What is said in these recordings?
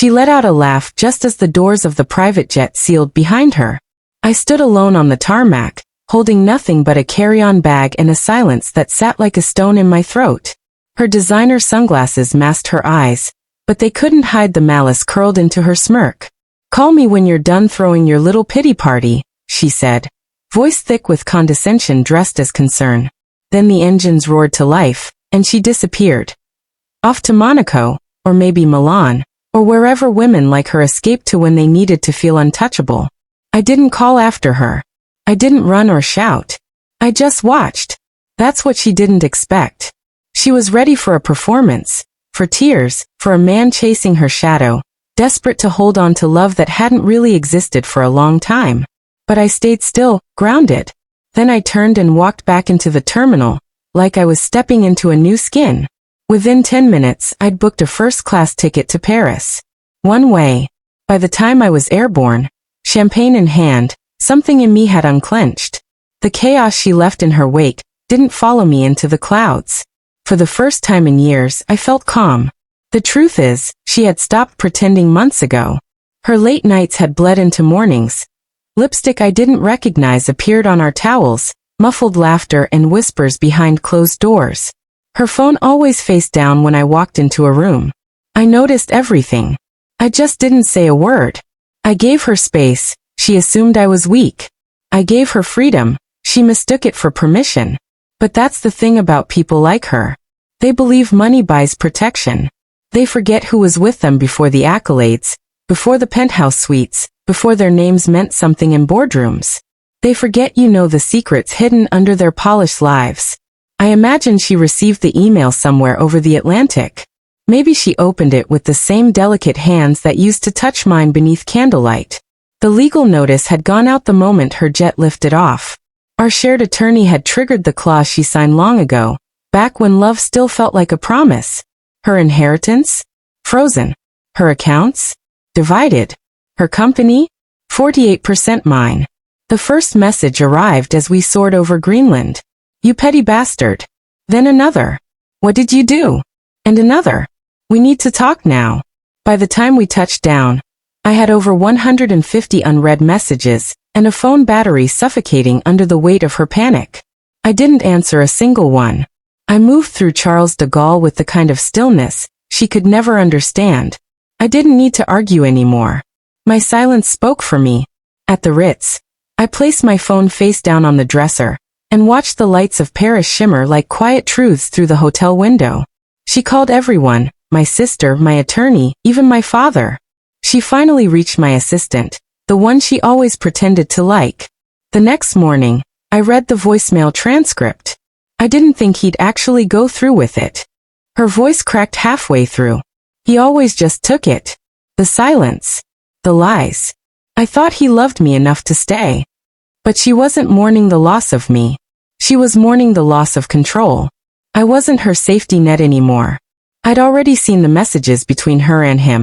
She let out a laugh just as the doors of the private jet sealed behind her. I stood alone on the tarmac, holding nothing but a carry-on bag and a silence that sat like a stone in my throat. Her designer sunglasses masked her eyes, but they couldn't hide the malice curled into her smirk. "Call me when you're done throwing your little pity party," she said, voice thick with condescension dressed as concern. Then the engines roared to life, and she disappeared. Off to Monaco, or maybe Milan, or wherever women like her escaped to when they needed to feel untouchable. I didn't call after her. I didn't run or shout. I just watched. That's what she didn't expect. She was ready for a performance, for tears, for a man chasing her shadow, desperate to hold on to love that hadn't really existed for a long time. But I stayed still, grounded. Then I turned and walked back into the terminal, like I was stepping into a new skin. Within 10 minutes, I'd booked a first-class ticket to Paris. One way. By the time I was airborne, champagne in hand, something in me had unclenched. The chaos she left in her wake didn't follow me into the clouds. For the first time in years, I felt calm. The truth is, she had stopped pretending months ago. Her late nights had bled into mornings. Lipstick I didn't recognize appeared on our towels, muffled laughter and whispers behind closed doors. Her phone always faced down when I walked into a room. I noticed everything. I just didn't say a word. I gave her space. She assumed I was weak. I gave her freedom. She mistook it for permission. But that's the thing about people like her. They believe money buys protection. They forget who was with them before the accolades, before the penthouse suites, before their names meant something in boardrooms. They forget you know the secrets hidden under their polished lives. I imagine she received the email somewhere over the Atlantic. Maybe she opened it with the same delicate hands that used to touch mine beneath candlelight. The legal notice had gone out the moment her jet lifted off. Our shared attorney had triggered the clause she signed long ago, back when love still felt like a promise. Her inheritance? Frozen. Her accounts? Divided. Her company? 48% mine. The first message arrived as we soared over Greenland. "You petty bastard." Then another. "What did you do?" And another. "We need to talk now." By the time we touched down, I had over 150 unread messages, and a phone battery suffocating under the weight of her panic. I didn't answer a single one. I moved through Charles de Gaulle with the kind of stillness she could never understand. I didn't need to argue anymore. My silence spoke for me. At the Ritz, I placed my phone face down on the dresser, and watched the lights of Paris shimmer like quiet truths through the hotel window. She called everyone, my sister, my attorney, even my father. She finally reached my assistant, the one she always pretended to like. The next morning, I read the voicemail transcript. I didn't think he'd actually go through with it. Her voice cracked halfway through. He always just took it. The silence. The lies. I thought he loved me enough to stay. But she wasn't mourning the loss of me. She was mourning the loss of control. I wasn't her safety net anymore. I'd already seen the messages between her and him.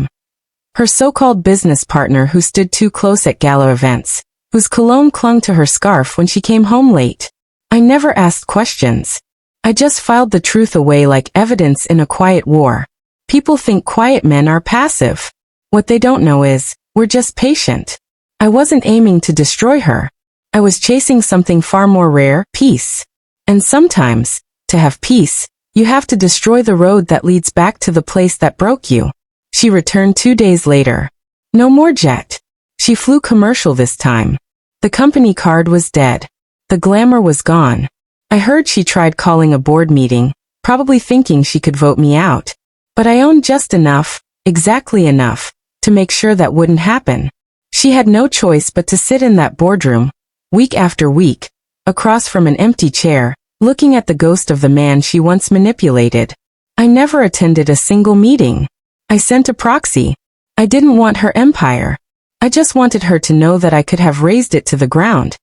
Her so-called business partner who stood too close at gala events, whose cologne clung to her scarf when she came home late. I never asked questions. I just filed the truth away like evidence in a quiet war. People think quiet men are passive. What they don't know is, we're just patient. I wasn't aiming to destroy her. I was chasing something far more rare, peace. And sometimes, to have peace, you have to destroy the road that leads back to the place that broke you. She returned 2 days later. No more jet. She flew commercial this time. The company card was dead. The glamour was gone. I heard she tried calling a board meeting, probably thinking she could vote me out. But I owned just enough, exactly enough, to make sure that wouldn't happen. She had no choice but to sit in that boardroom, week after week, across from an empty chair, looking at the ghost of the man she once manipulated. I never attended a single meeting. I sent a proxy. I didn't want her empire. I just wanted her to know that I could have razed it to the ground.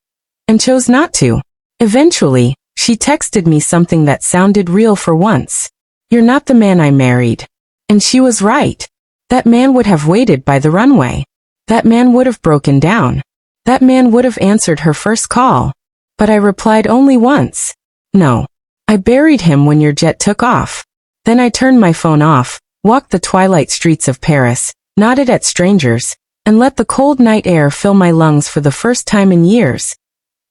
And chose not to. Eventually, she texted me something that sounded real for once. "You're not the man I married." And she was right. That man would have waited by the runway. That man would have broken down. That man would have answered her first call. But I replied only once. No. I buried him when your jet took off. Then I turned my phone off, walked the twilight streets of Paris, nodded at strangers, and let the cold night air fill my lungs for the first time in years.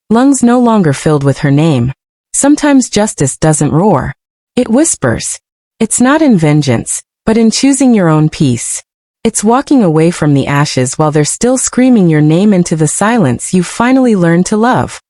Lungs no longer filled with her name. Sometimes justice doesn't roar. It whispers. It's not in vengeance, but in choosing your own peace. It's walking away from the ashes while they're still screaming your name into the silence you've finally learned to love.